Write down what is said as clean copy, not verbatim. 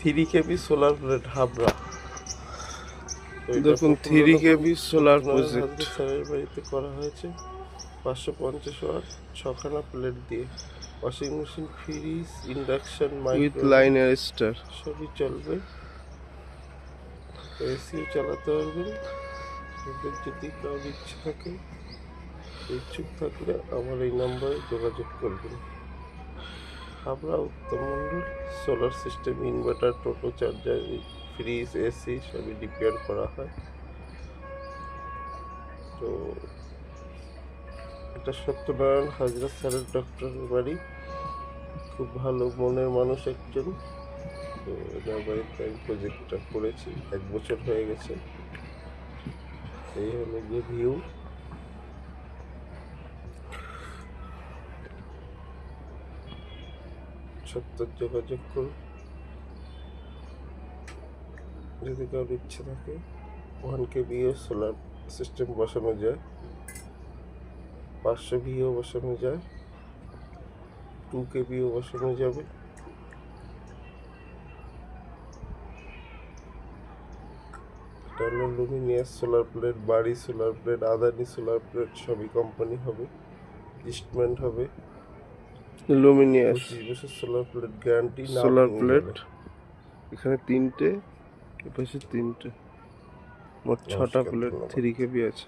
3 কেবি solar plate Habra. দেখুন 3 কেবি solar project স্যারের বাড়িতে করা হয়েছে 550 ওয়াট 6খানা প্লেট দিয়ে। Washing machine, fridge, induction, with microwave line star সবই চলবে। এসিও চালাতে পারবেন। এদের যদি কারোর ইচ্ছে থাকে, ইচ্ছুক থাকলে আমার এই নম্বরে যোগাযোগ করবেন। হাবড়া উত্তম মণ্ডল। সোলার সিস্টেম, ইনভার্টার, টোটো চার্জার, ফ্রিজ, এসি সবই রিপেয়ার করা হয়। তো এটা সত্যনারায়ণ হাজরা স্যারের ডক্টরের বাড়ি। খুব ভালো মনের মানুষ একজন। তো এনার বাড়িতে আমি প্রজেক্টটা করেছি, 1 বছর হয়ে গেছে। এই হলো যে ভিউ। সত্তর যোগাযোগ করুন যদি কারোর ইচ্ছে থাকে। 1 কেবিও সোলার সিস্টেম বসানো যায়, 500 ভিও বসানো যায়, 2 কেবিও বসানো যাবে। এটা হলো লুমিনিয়াস সোলার প্লেট, বাড়ি solar plate, Adani solar plate সবই কোম্পানি হবে, ইস্টম্যান্ট হবে। লুমিনিয়াস 25 বছর solar plate guarantee. Solar plate. এখানে 3টে, এপাশে 3টে, মোট 6টা প্লেট 3 কেবি আছে।